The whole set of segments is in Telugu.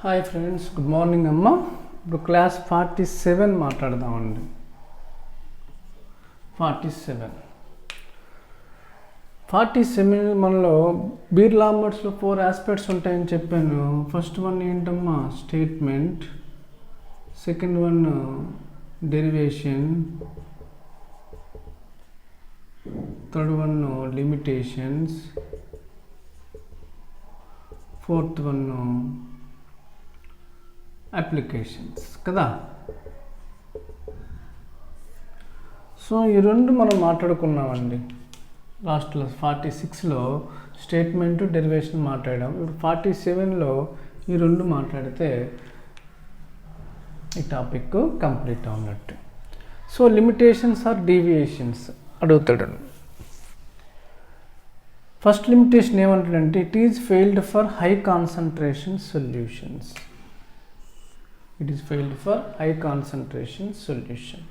హాయ్ ఫ్రెండ్స్, గుడ్ మార్నింగ్ అమ్మ. ఇప్పుడు క్లాస్ 47 మాట్లాడదామండి. 47 మనలో బీర్ లాంబర్ట్స్లో 4 ఆస్పెక్ట్స్ ఉంటాయని చెప్పాను. ఫస్ట్ వన్ ఏంటమ్మా? Statement. Second one derivation. Third one limitations. Fourth one applications కదా. సో ఈ రెండు మనం మాట్లాడుకున్నామండి లాస్ట్లో. 46లో స్టేట్మెంట్, డెరివేషన్ మాట్లాడాం. ఇప్పుడు 47లో ఈ రెండు మాట్లాడితే ఈ టాపిక్ కంప్లీట్ అవునట్టు. సో లిమిటేషన్స్ ఆర్ డీవియేషన్స్ అడుగుతాడు. ఫస్ట్ లిమిటేషన్ ఏమంటాడంటే it is failed for high concentration solutions. It is failed for high concentration solution.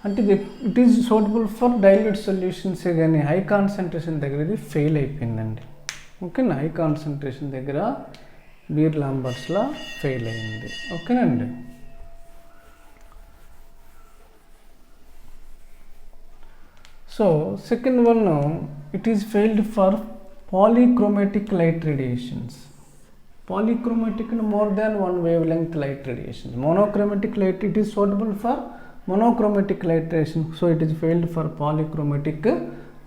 అంటే it is suitable for dilute solutions, కానీ హై కాన్సన్ట్రేషన్ దగ్గర ఇది ఫెయిల్ అయిపోయిందండి. ఓకేనా? హై కాన్సన్ట్రేషన్ దగ్గర బీర్ లాంబర్ట్స్లో ఫెయిల్ అయింది. ఓకేనండి. So second one it is failed for polychromatic light radiations. Polychromatic and more than one wavelength light radiation. Monochromatic light, it is suitable for monochromatic light radiation, so it is failed for polychromatic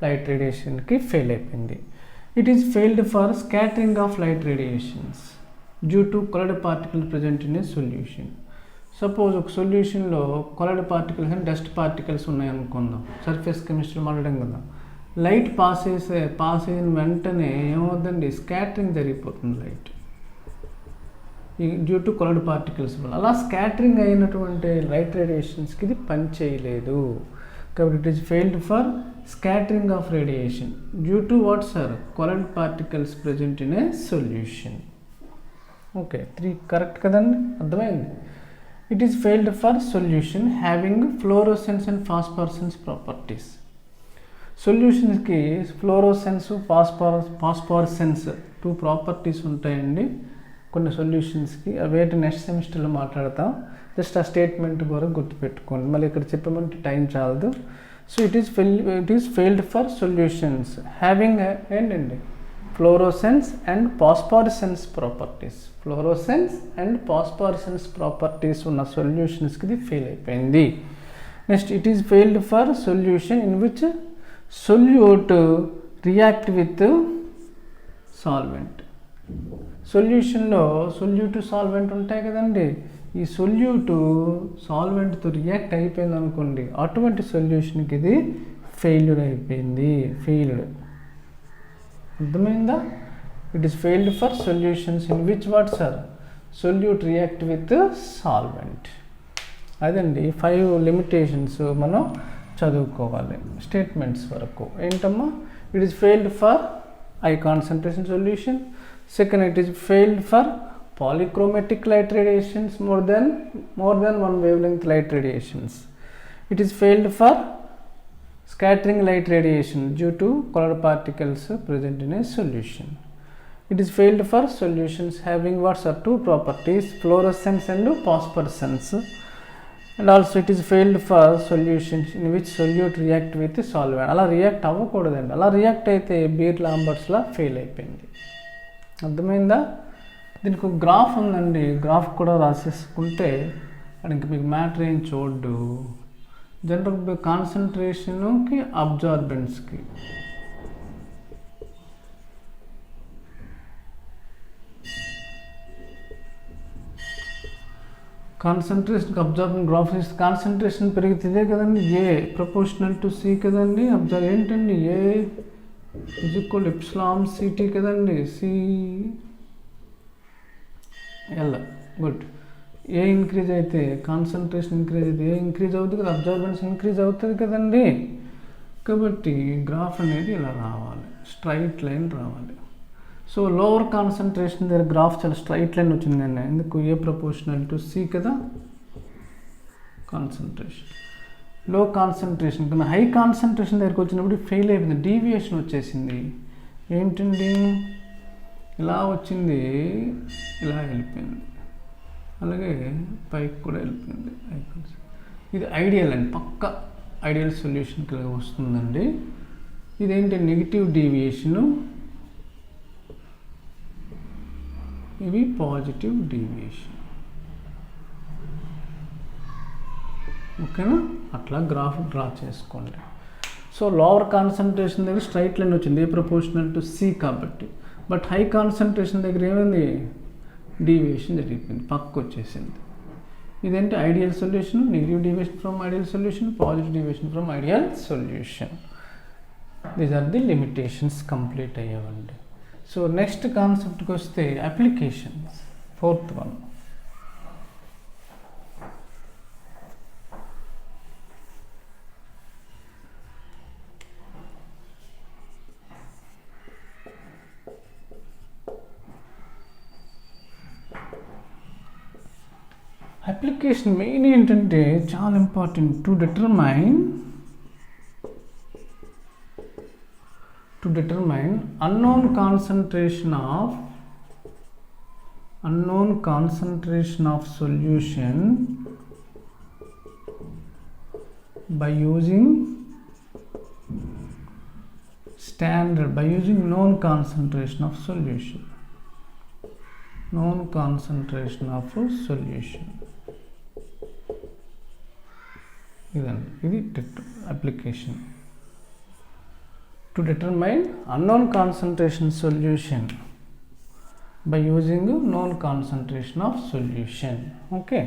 light radiation ki fail ayipindi. It is failed for scattering of light radiations due to colored particles present in a solution. Suppose ఒక సొల్యూషన్లో colored particles and dust particles ఉన్నాయి అనుకుందాం. సర్ఫేస్ కెమిస్ట్రీ మాట్లాడడం కదా. లైట్ పాస్ అయిన వెంటనే ఏమవుతుందండి? స్కాటరింగ్ జరిగిపోతుంది light due to coloured particles వల్ల. అలా స్కాటరింగ్ అయినటువంటి లైట్ రేడియేషన్స్కి ఇది పని చేయలేదు. కాబట్టి it is failed for scattering of radiation due to what sir? Coloured particles present in a solution. Okay, 3 correct కదండి, అర్థమైంది. It is failed for solution having fluorescence and phosphorescence properties. సొల్యూషన్స్కి ఫ్లోరోసెన్స్, ఫాస్ఫరసెన్స్ 2 ప్రాపర్టీస్ ఉంటాయండి కొన్ని సొల్యూషన్స్కి. అవేంటి నెక్స్ట్ సెమిస్టర్లో మాట్లాడతాం. జస్ట్ ఆ స్టేట్మెంట్ కూడా గుర్తుపెట్టుకోండి, మళ్ళీ ఇక్కడ చెప్పమంటే టైం చాలదు. So it is failed for solutions having ఏంటండి? Fluorescence and phosphorescence properties. Fluorescence and phosphorescence properties ఉన్న సొల్యూషన్స్కి ఇది ఫెయిల్ అయిపోయింది. Next it is failed for solution in which solute react with solvent. సొల్యూషన్లో సొల్యూట్ సాల్వెంట్ ఉంటాయి కదండి. ఈ సొల్యూట్ సాల్వెంట్తో రియాక్ట్ అయిపోయింది అనుకోండి, అటువంటి సొల్యూషన్కి ఇది ఫెయిల్యూర్ అయిపోయింది. ఫెయిల్డ్, అర్థమైందా? It is failed for solutions in which what sir? Solute react with solvent. అదండి 5 లిమిటేషన్స్ మనం చదువుకోవాలి స్టేట్మెంట్స్ వరకు. ఏంటమ్మా? It is failed for high concentration solution. Second, it is failed for polychromatic light radiations, more than one wavelength light radiations. It is failed for scattering light radiation due to colored particles present in a solution. It is failed for solutions having what are 2 properties, fluorescence and phosphorescence. And also it is failed for solutions in which solute react with solvent. అలా రియాక్ట్ అవ్వకూడదండి. అలా రియాక్ట్ అయితే బీర్ లాంబర్ట్స్లా ఫెయిల్ అయిపోయింది. అర్థమైందా? దీనికి ఒక గ్రాఫ్ ఉందండి, గ్రాఫ్ కూడా రాసేసుకుంటే ఇంక మీకు మ్యాటర్ ఏం చూడ్డు. జనరల్ కాన్సన్ట్రేషన్కి అబ్జార్బెంట్స్కి కాన్సన్ట్రేషన్ అబ్జార్బింగ్ గ్రాఫ్ ఇస్తే కాన్సన్ట్రేషన్ పెరిగితే కదండి ఏ ప్రపోర్షనల్ టు సి కదండి. అబ్జర్వ్ ఏంటండి? ఏ ఈజ్ ఈక్వల్ ఎప్సిలాన్ సిటీ కదండి. సిఎల్. గుడ్. ఏ ఇంక్రీజ్ అయితే కాన్సన్ట్రేషన్ ఇంక్రీజ్ అయితే ఏ ఇంక్రీజ్ అవుతుంది కదా, అబ్జార్బెన్స్ ఇంక్రీజ్ అవుతుంది కదండి. కాబట్టి గ్రాఫ్ అనేది ఇలా రావాలి, స్ట్రైట్ లైన్ రావాలి. సో లోవర్ కాన్సన్ట్రేషన్ దగ్గర గ్రాఫ్ చాలా స్ట్రైట్ లైన్ వచ్చిందండి. ఎందుకు? ఏ ప్రపోర్షనల్ టు సి కదా కాన్సన్ట్రేషన్. లో కాన్సన్ట్రేషన్ కన్నా హై కాన్సన్ట్రేషన్ దగ్గరికి వచ్చినప్పుడు ఫెయిల్ అయిపోయింది, డీవియేషన్ వచ్చేసింది. ఏంటండి? ఇలా వచ్చింది, ఇలా వెళ్ళిపోయింది, అలాగే పైకి కూడా వెళ్ళిపోయింది. ఇది ఐడియల్ అండి, పక్క ఐడియల్ సొల్యూషన్కి వస్తుందండి. ఇదేంటి నెగిటివ్ డీవియేషను, ఇవి పాజిటివ్ డీవియేషన్. ఓకేనా? అట్లా గ్రాఫ్ డ్రా చేసుకోండి. సో లోవర్ కాన్సన్ట్రేషన్ దగ్గర స్ట్రైట్ లైన్ వచ్చింది, ఏ ప్రపోర్షనల్ టు సి కాబట్టి. బట్ హై కాన్సన్ట్రేషన్ దగ్గర ఏమైంది, డీవియేషన్ జరిగిపోయింది, పక్కకు వచ్చేసింది. ఇదేంటి ideal solution, negative deviation from ideal solution, positive deviation from ideal solution. These are the limitations complete అయ్యావండి. సో నెక్స్ట్ కాన్సెప్ట్కి వస్తే applications, fourth one. Application main ఏంటంటే చాలా important. To determine unknown concentration of solution by using known concentration of solution. ఇది application. To determine unknown concentration solution by using known concentration of solution. Okay,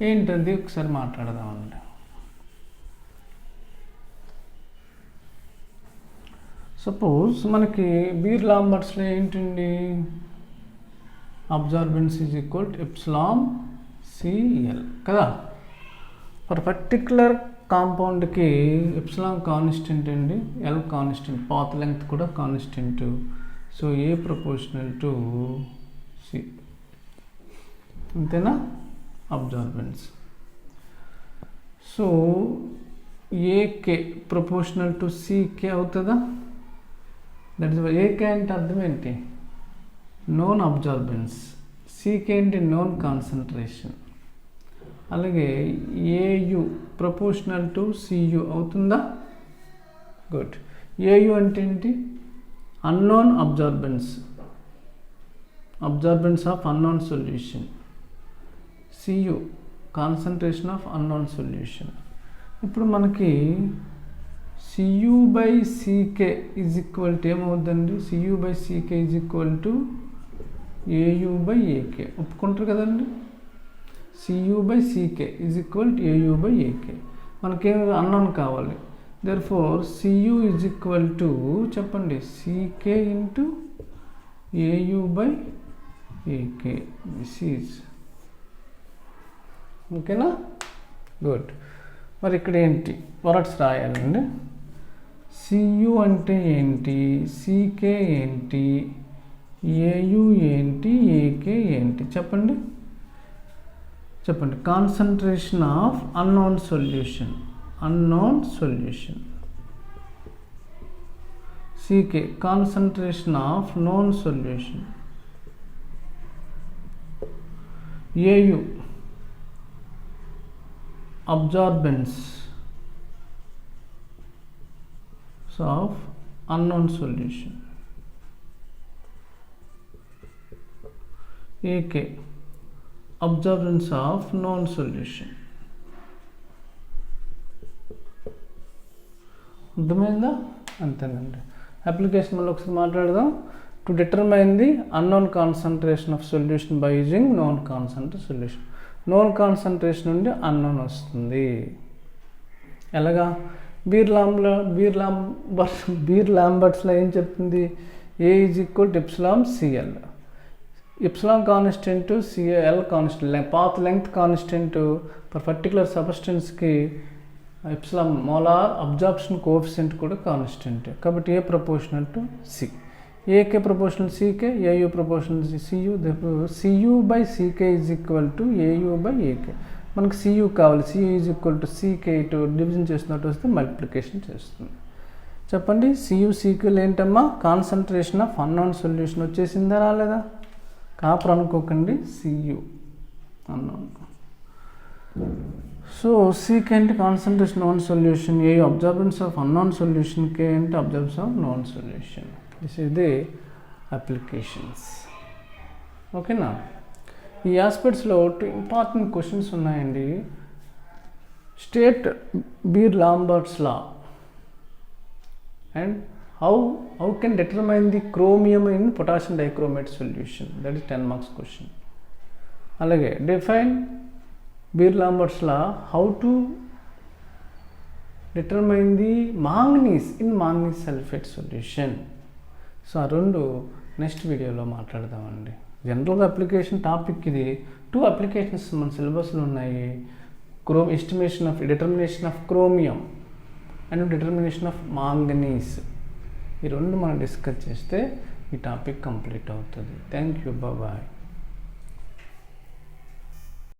ఏంటది ఒకసారి మాట్లాడదామండి. సపోజ్ మనకి బీర్ లాంబర్ట్స్లో ఏంటండి, absorbance is equal to epsilon C L కదా. ఫర్ పర్టిక్యులర్ కాంపౌండ్కి ఎప్సిలాన్ కాన్స్టెంట్ అండి, ఎల్ కాన్స్టెంట్, పాత్ లెంగ్త్ కూడా constant. So A proportional to C, అంతేనా absorbance. So A K proportional to C K అవుతుందా, దట్ ఇస్ ఏకే అంటే అర్థం ఏంటి, నోన్ అబ్జార్బెన్స్, సికే ఏంటి నోన్ కాన్సన్ట్రేషన్. అలాగే ఏయు ప్రపోర్షనల్ టు సియు అవుతుందా, గుడ్. ఏయు అంటే ఏంటి, unknown absorbance of unknown solution. C U concentration of unknown solution. ఇప్పుడు మనకి C U by CK is equal to ఏమవుతుందండి, C U by CK is equal to AU by A K. ఒప్పుకుంటారు కదండి. C U by CK is equal to AU by A K. మనకేం అన్నోన్ కావాలి, therefore C U is equal to చెప్పండి C K into A U by A K. This is ఓకేనా, గుడ్. మరి ఇక్కడ ఏంటి వర్డ్స్ రాయాలండి. సియు అంటే ఏంటి, సికే ఏంటి, ఏయు ఏంటి, ఏకే ఏంటి చెప్పండి. Concentration of unknown solution, C K concentration of known solution, A U absorbance of unknown solution, A K absorbance of known solution. అర్థమైందా, అంతేనండి. అప్లికేషన్ మళ్ళీ ఒకసారి మాట్లాడదాం. To determine the unknown concentration of solution by using known concentration solution. Known concentration నుండి అన్నోన్ వస్తుంది. ఎలాగా, బీర్ లాంబర్ట్స్లో ఏం చెప్తుంది, A is equal to epsilon C L. Epsilon constant, C L constant, path length constant. For particular సబ్స్టెన్స్కి ఎప్సిలాన్ మోలార్ అబ్జార్ప్షన్ కోఎఫిషియంట్ కూడా కాన్స్టెంట్. కాబట్టి A proportional to C, AK proportional CK, AU proportional CU. CU by CK is equal to AU by AK. మనకు సియు కావాలి, CU is equal to CK. ఇటు డివిజన్ చేస్తున్నట్టు వస్తే మల్టిప్లికేషన్ చేస్తుంది. చెప్పండి. CuCl ఏంటమ్మా? Concentration of unknown solution. వచ్చేసిందా రాలేదా? కాపర్ అనుకోకండి, Cu అన్నోన్. సో Ck అంటే concentration known solution, A absorbance of unknown solution, K అంటే absorbance of known solution. This is the applications. ఓకేనా? ఈ ఆస్పెక్ట్స్లో 2 ఇంపార్టెంట్ క్వశ్చన్స్ ఉన్నాయండి. State beer-Lambert's law and how can determine the chromium in potassium dichromate solution. That is 10 marks question. అలాగే define beer-Lambert's law, how to determine the manganese in manganese sulfate solution. So ఆ రెండు నెక్స్ట్ వీడియోలో మాట్లాడదామండి. జనరల్గా అప్లికేషన్ టాపిక్ ఇది. 2 అప్లికేషన్స్ మన సిలబస్లో ఉన్నాయి. Determination of chromium and determination of manganese. ఈ రెండు మనం డిస్కస్ చేస్తే ఈ టాపిక్ కంప్లీట్ అవుతుంది. Thank you, bye.